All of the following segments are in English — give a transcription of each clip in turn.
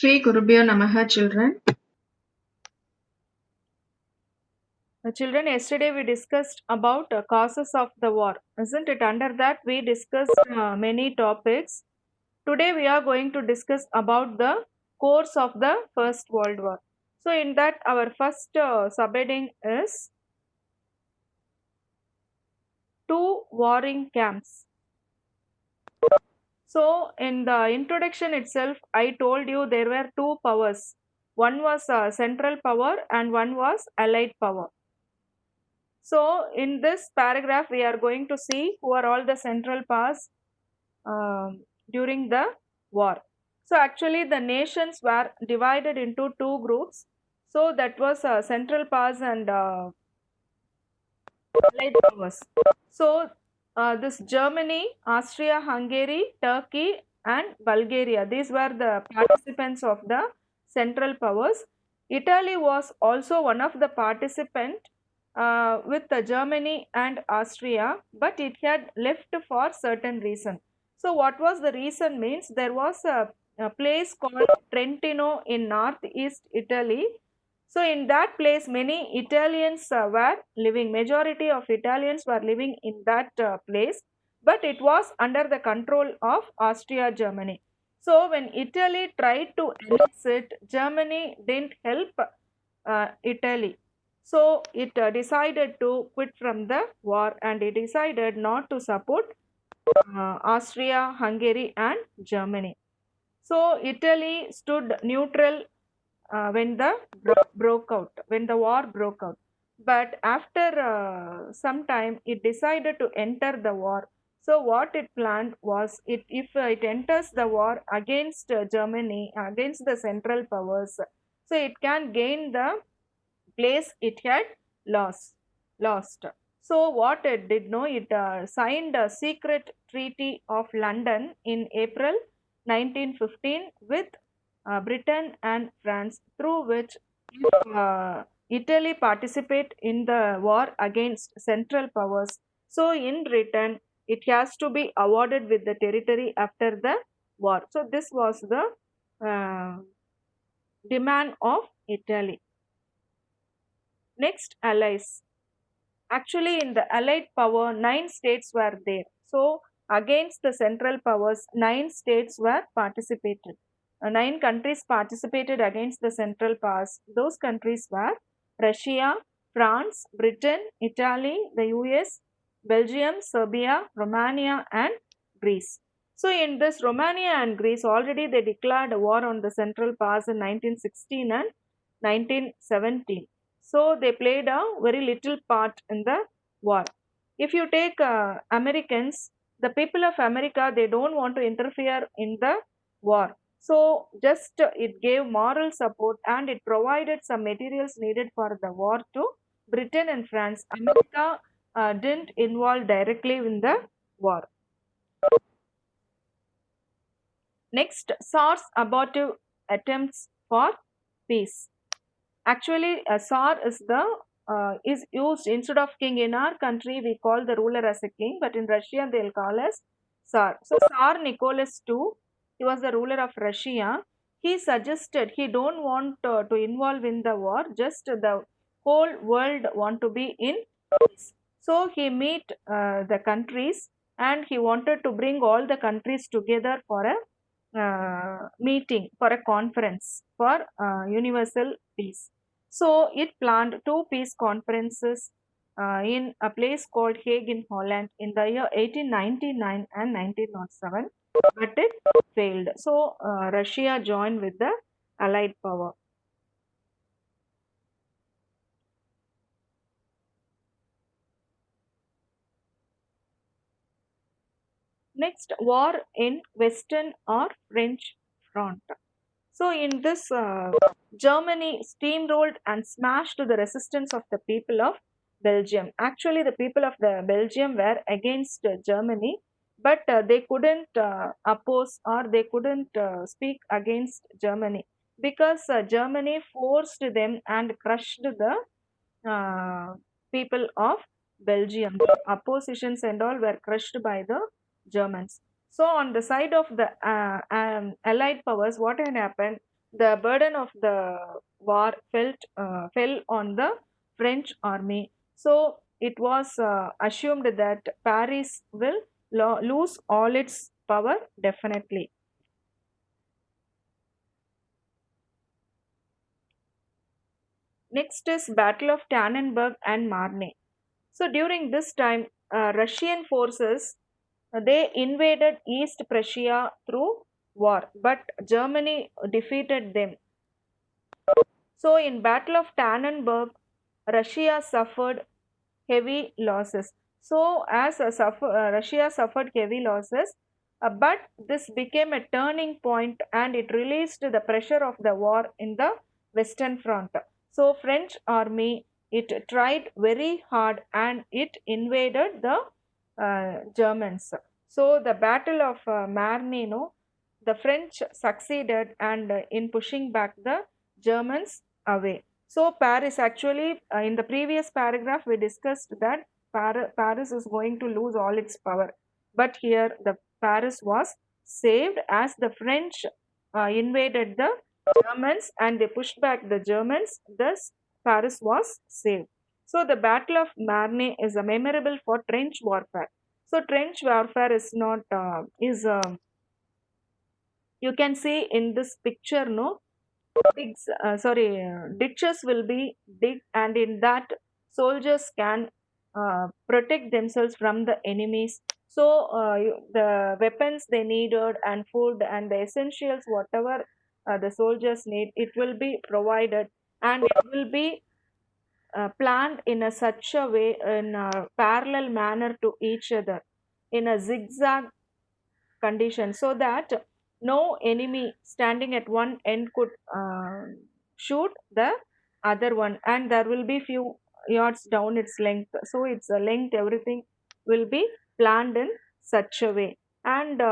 Sri Gurubhyo Namaha, children. Children, yesterday we discussed about causes of the war, isn't it? Under that, we discussed many topics. Today, we are going to discuss about the course of the First World War. So, in that, our first subheading is two warring camps. So, in the introduction itself, I told you there were two powers. One was central power and one was allied power. So, in this paragraph, we are going to see who are all the central powers during the war. So, actually, the nations were divided into two groups. So, that was central powers and allied powers. So, this Germany, Austria Hungary, Turkey, and Bulgaria, these were the participants of the central powers. Italy was also one of the participant with Germany and Austria, but it had left for certain reason. So, what was the reason means there was a place called Trentino in northeast Italy. So in that place, many Italians were living. Majority of Italians were living in that place, but it was under the control of Austria Germany. So when Italy tried to annex it, Germany didn't help Italy. So it decided to quit from the war and it decided not to support Austria, Hungary, and Germany. So Italy stood neutral when the broke out, when the war broke out. But after some time, it decided to enter the war. So what it planned was, if it enters the war against Germany, against the Central Powers, so it can gain the place it had lost. Lost. So what it did know, it signed a secret treaty of London in April 1915 with Britain and France, through which if Italy participate in the war against Central Powers, so in return it has to be awarded with the territory after the war. So this was the uh, demand of Italy. Next, allies. Actually, in the allied power, 9 states were there. So, against the central powers, 9 states were participated. 9 countries participated against the central powers. Those countries were Russia, France, Britain, Italy, the US, Belgium, Serbia, Romania, and Greece. So, in this Romania and Greece, already they declared a war on the central powers in 1916 and 1917. So they played a very little part in the war. If you take Americans, the people of America, they don't want to interfere in the war. So just it gave moral support and it provided some materials needed for the war to Britain and France. America didn't involve directly in the war. Next, Tsar's abortive attempts for peace. Actually, a Tsar is used instead of king. In our country, we call the ruler as a king, but in Russia they'll call as Tsar. So Tsar Nicholas II, he was the ruler of Russia. He suggested he don't want to involve in the war. Just the whole world want to be in peace. So he meet the countries and he wanted to bring all the countries together for a meeting, for a conference for universal peace. So it planned two peace conferences in a place called Hague in Holland in the year 1899 and 1907, but it failed. So Russia joined with the Allied power. Next, war in Western or French front. So, in this, Germany steamrolled and smashed the resistance of the people of Belgium. Actually, the people of the Belgium were against Germany, but they couldn't oppose or they couldn't speak against Germany because Germany forced them and crushed the uh, people of Belgium. The oppositions and all were crushed by the Germans. So, on the side of the Allied powers, what had happened? the burden of the war fell on the French army. So it was assumed that Paris will lose all its power definitely. Next is Battle of Tannenberg and Marne. So during this time, Russian forces they invaded East Prussia through war, but Germany defeated them. So in Battle of Tannenberg, Russia suffered heavy losses. So as Russia suffered heavy losses, but this became a turning point and it released the pressure of the war in the Western Front. So French army it tried very hard and it invaded the Germans. So the Battle of Marne, the French succeeded and in pushing back the Germans away. So Paris actually, in the previous paragraph, we discussed that Paris is going to lose all its power. But here the Paris was saved as the French invaded the Germans and they pushed back the Germans. Thus, Paris was saved. So the Battle of Marne is a memorable for trench warfare. So trench warfare is not is you can see in this picture, no, ditches will be dig and in that soldiers can protect themselves from the enemies. So the weapons they needed and food and the essentials whatever the soldiers need it will be provided and it will be planned in a such a way in a parallel manner to each other in a zigzag condition so that no enemy standing at one end could shoot the other one and there will be few yards down its length, so its length everything will be planned in such a way and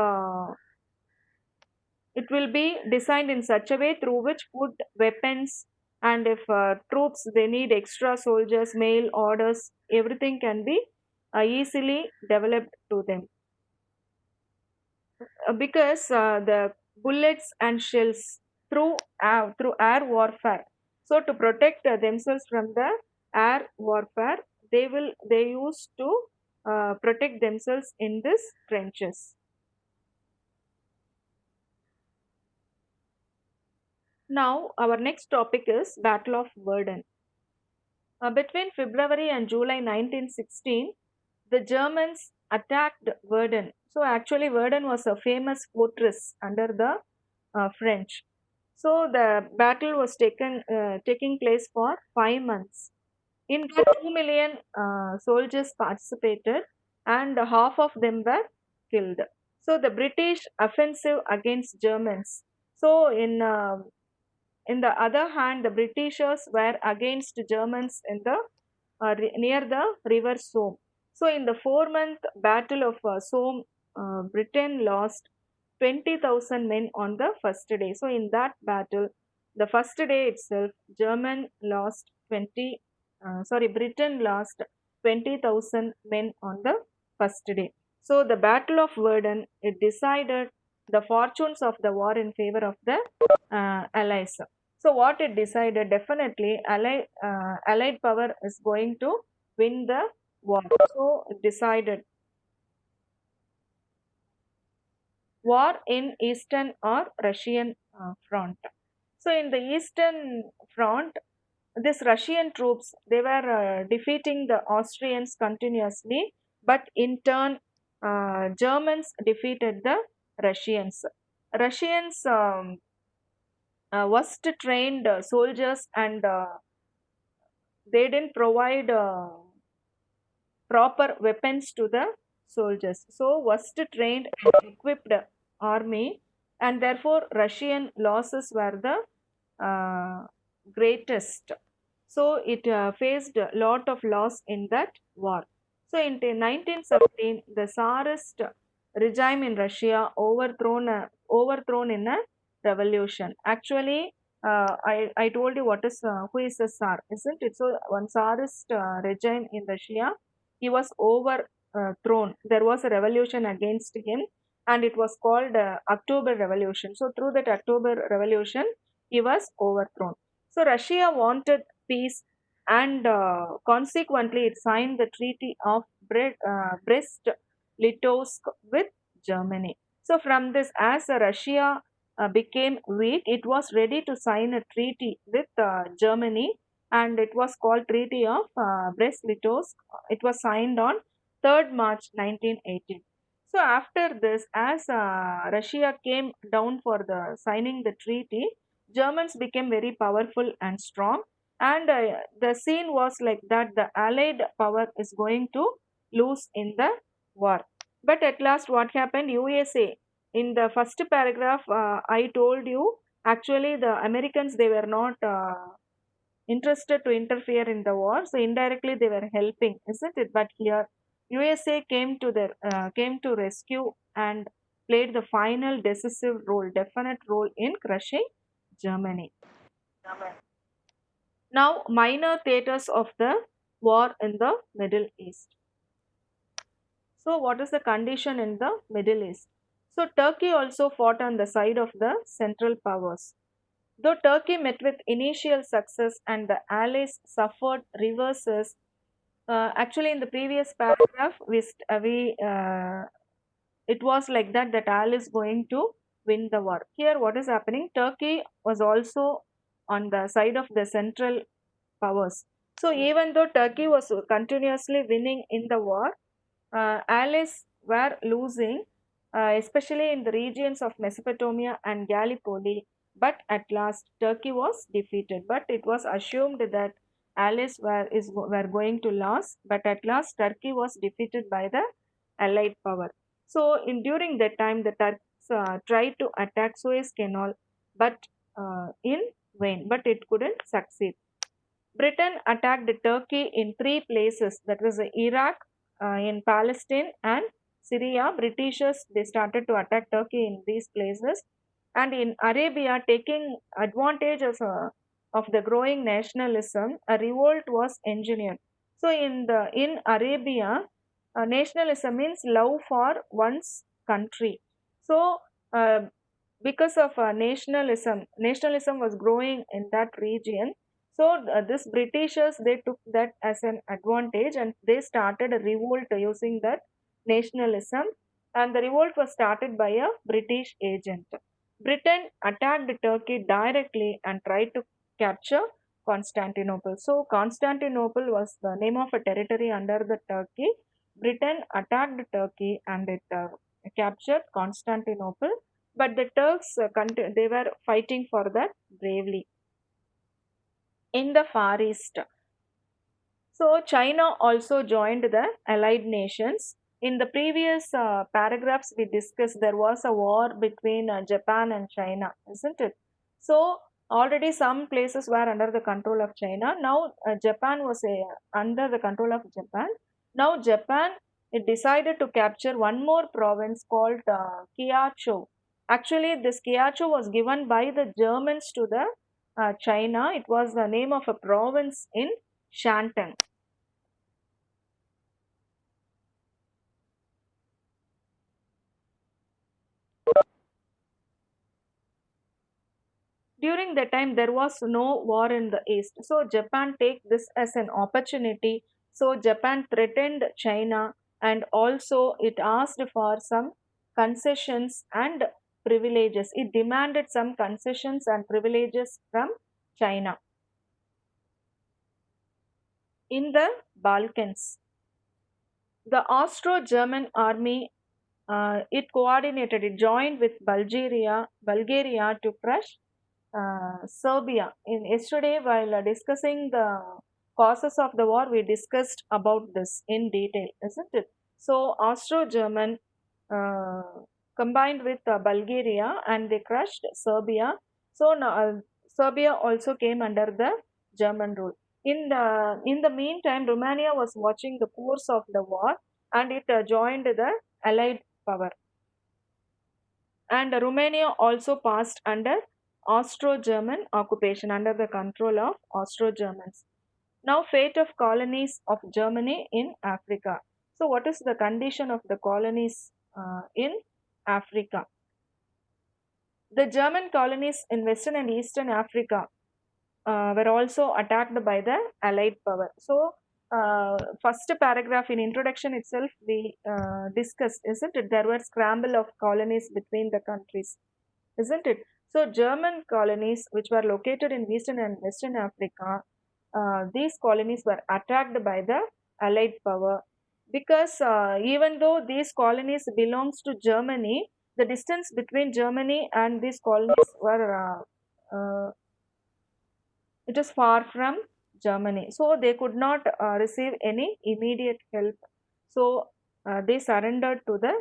it will be designed in such a way through which food weapons and if troops they need extra soldiers mail orders everything can be easily developed to them because the bullets and shells through air warfare. So to protect themselves from the air warfare, they used to protect themselves in these trenches. Now our next topic is Battle of Verdun. Between February and July 1916, the Germans attacked Verdun. So actually, Verdun was a famous fortress under the French. So the battle was taking place for 5 months. In that 2 million soldiers participated, and half of them were killed. So the British offensive against Germans. So in the other hand, the Britishers were against Germans in the near the river Somme. So in the 4 month battle of Somme, Britain lost 20,000 men on the first day. So in that battle, the first day itself, Britain lost 20,000 men on the first day. So the Battle of Verdun, it decided the fortunes of the war in favor of the Allies. So what it decided, definitely Allied power is going to win the war. So it decided war in Eastern or Russian front. So in the Eastern front, these Russian troops they were defeating the Austrians continuously, but in turn, Germans defeated the Russians. Russians worst trained soldiers and they didn't provide proper weapons to the soldiers. So, worst trained and equipped army, and therefore Russian losses were the greatest. So, it faced a lot of loss in that war. So, in 1917, the Tsarist regime in Russia overthrown in a revolution. Actually, I told you what is who is a Tsar, isn't it? So, one Tsarist regime in Russia, he was overthrown. There was a revolution against him, and it was called October Revolution. So, through that October Revolution, he was overthrown. So Russia wanted peace, and consequently it signed the Treaty of Brest-Litovsk with Germany. So from this, as Russia became weak, it was ready to sign a treaty with Germany, and it was called Treaty of Brest-Litovsk. It was signed on 3rd March 1918. So after this, as Russia came down for the signing the treaty, Germans became very powerful and strong, and the scene was like that the Allied power is going to lose in the war. But at last, what happened? USA. In the first paragraph, I told you actually the Americans, they were not interested to interfere in the war, so indirectly they were helping, isn't it? But here USA came to rescue and played the final decisive role, definite role in crushing Germany. Now, minor theaters of the war in the Middle East. So, what is the condition in the Middle East? So, Turkey also fought on the side of the Central Powers. Though Turkey met with initial success and the Allies suffered reverses, actually in the previous paragraph, it was like that Allies going to win the war. Here, what is happening? Turkey was also on the side of the Central Powers. So even though Turkey was continuously winning in the war, allies were losing, especially in the regions of Mesopotamia and Gallipoli. But at last, Turkey was defeated. But it was assumed that allies were going to lose. But at last, Turkey was defeated by the Allied power. So during that time, the Turks tried to attack Suez Canal, but in vain. But it couldn't succeed. Britain attacked Turkey in three places, that was Iraq, in Palestine, and Syria. Britishers, they started to attack Turkey in these places, and in Arabia, taking advantage of the growing nationalism, a revolt was engineered. So in Arabia, nationalism means love for one's country. So because of nationalism was growing in that region. So this Britishers, they took that as an advantage, and they started a revolt using that nationalism, and the revolt was started by a British agent. Britain attacked Turkey directly and tried to capture Constantinople. So Constantinople was the name of a territory under the Turkey. Britain attacked Turkey and it captured Constantinople, but the Turks they were fighting for that bravely. In the Far East, so China also joined the allied nations. In the previous paragraphs we discussed, there was a war between Japan and China, isn't it? So already some places were under the control of China. Now Japan was under the control of Japan. Now Japan, it decided to capture one more province called Kiacho. Actually, this Kiacho was given by the Germans to the China. It was the name of a province in Shantung. During that time, there was no war in the East. So Japan take this as an opportunity. So Japan threatened China, and also it asked for some concessions and privileges. It demanded some concessions and privileges from China. In the Balkans, the Austro-German army, it joined with Bulgaria to crush Serbia. In yesterday, while discussing the causes of the war, we discussed about this in detail, isn't it? So Austro-German uh, combined with Bulgaria, and they crushed Serbia. So now, Serbia also came under the German rule. In the meantime, Romania was watching the course of the war, and it joined the Allied power. And Romania also passed under Austro-German occupation, under the control of Austro-Germans. Now, fate of colonies of Germany in Africa. So, what is the condition of the colonies in Africa? The German colonies in Western and Eastern Africa were also attacked by the Allied power. So, first paragraph in introduction itself we discussed, isn't it? There were scramble of colonies between the countries, isn't it? So, German colonies which were located in Eastern and Western Africa, these colonies were attacked by the Allied power because even though these colonies belongs to Germany, the distance between Germany and these colonies were it is far from Germany, so they could not receive any immediate help. So they surrendered to the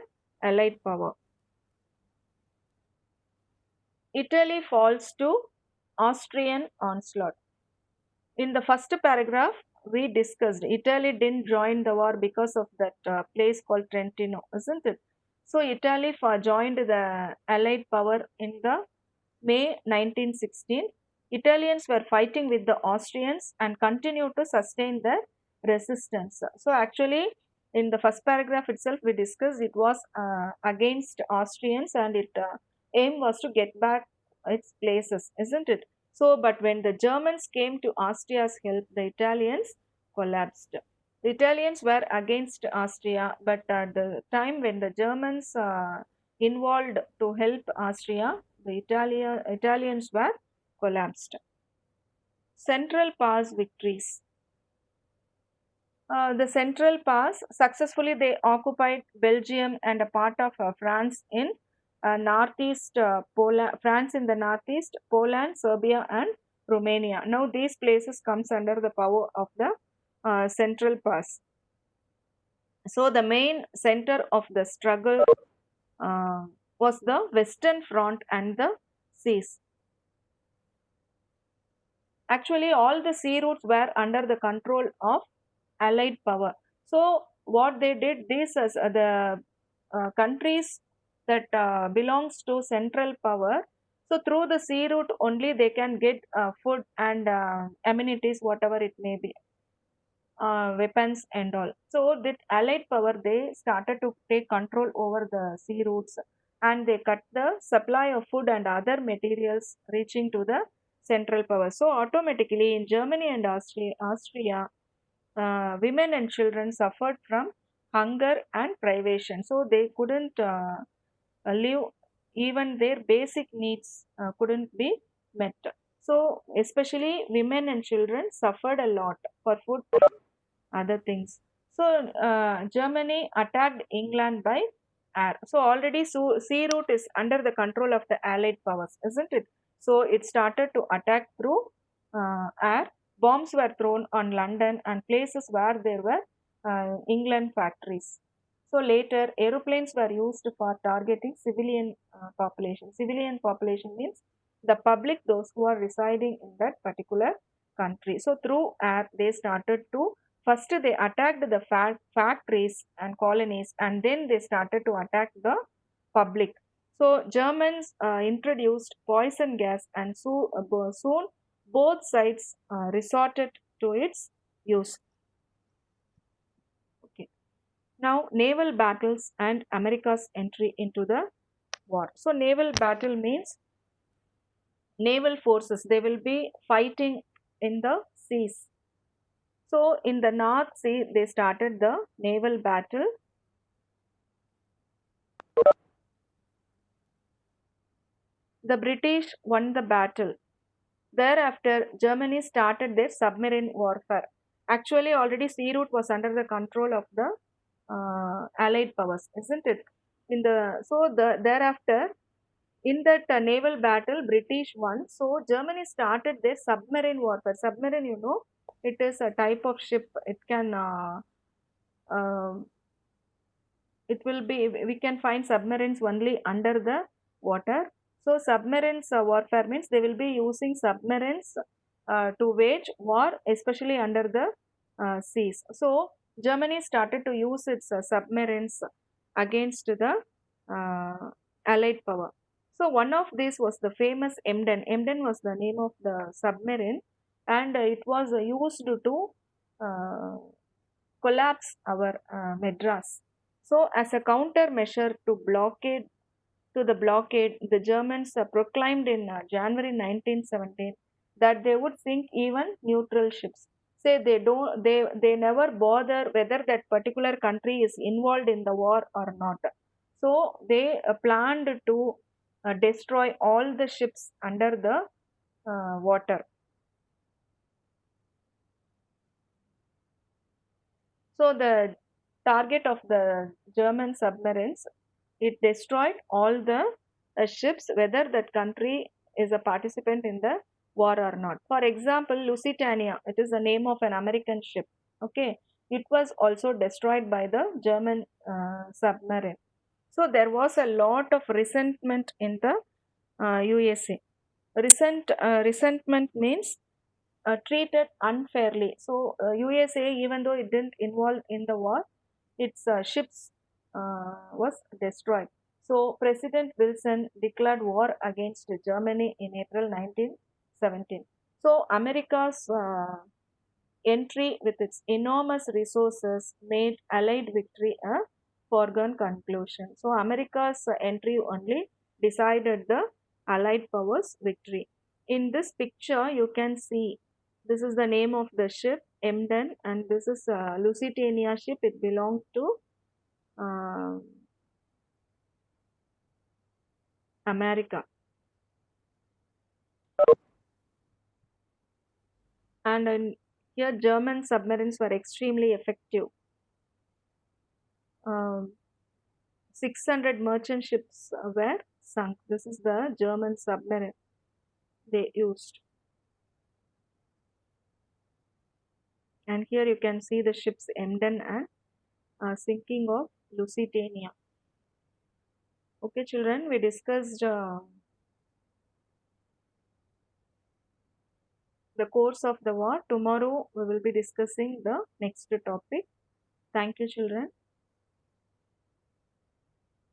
Allied power. Italy falls to Austrian onslaught. In the first paragraph, we discussed Italy didn't join the war because of that place called Trentino, isn't it? So Italy joined the Allied power in the May 1916. Italians were fighting with the Austrians and continued to sustain their resistance. So actually, in the first paragraph itself, we discussed it was against Austrians and its aim was to get back its places, isn't it? So, but when the Germans came to Austria's help, the Italians collapsed. The Italians were against Austria, but at the time when the Germans involved to help Austria, the Italians were collapsed. Central Pass victories. The Central Pass successfully they occupied Belgium and a part of France in northeast Poland, France in the northeast, Poland, Serbia, and Romania. Now these places comes under the power of the Central Pass. So the main center of the struggle uh, was the Western Front and the seas. Actually, all the sea routes were under the control of Allied power. So, what they did, this as the countries that belongs to Central power. So, through the sea route only they can get food and amenities, whatever it may be, weapons and all. So, that Allied power they started to take control over the sea routes and they cut the supply of food and other materials reaching to the Central power. So, automatically in Germany and Austria women and children suffered from hunger and privation. So they couldn't live, even their basic needs couldn't be met. So, especially women and children suffered a lot for food and other things. So, Germany attacked England by air. So, already sea route is under the control of the Allied powers, isn't it? So, it started to attack through air. Bombs were thrown on London and places where there were England factories. So later, aeroplanes were used for targeting civilian population. Civilian population means the public, those who are residing in that particular country. So through air, they started to first they attacked the factories and colonies, and then they started to attack the public. So Germans introduced poison gas, and soon both sides resorted to its use. Okay. Now, naval battles and America's entry into the war. So, naval battle means naval forces, they will be fighting in the seas. So, in the North Sea, they started the naval battle. The British won the battle. Thereafter, Germany started their submarine warfare. Actually, already sea route was under the control of the Allied powers, isn't it? Thereafter, in that naval battle, British won. So Germany started their submarine warfare. Submarine, it is a type of ship. It can, um it will be. We can find submarines only under the water. So submarines warfare means they will be using submarines to wage war, especially under the seas. So Germany started to use its submarines against the Allied power. So one of these was the famous Emden. Emden was the name of the submarine, and it was used to uh, collapse our Madras. So as a countermeasure to blockade to the blockade, the Germans proclaimed in January 1917 that they would sink even neutral ships. Say they never bother whether that particular country is involved in the war or not. So they planned to destroy all the ships under the water. So the target of the German submarines, it destroyed all the ships, whether that country is a participant in the war or not. For example, Lusitania, it is the name of an American ship. Okay, it was also destroyed by the German submarine. So there was a lot of resentment in the USA. Resentment means treated unfairly. So USA, even though it didn't involve in the war, its ships was destroyed. So President Wilson declared war against Germany in April 1917. So America's entry with its enormous resources made Allied victory a foregone conclusion. So America's entry only decided the Allied powers' victory. In this picture, you can see this is the name of the ship Emden, and this is a Lusitania ship. It belonged to America. And here, German submarines were extremely effective. 600 merchant ships were sunk. This is the German submarine they used. And here you can see the ships Emden and sinking of Lusitania. Okay, children, we discussed the course of the war. Tomorrow we will be discussing the next topic. Thank you, children.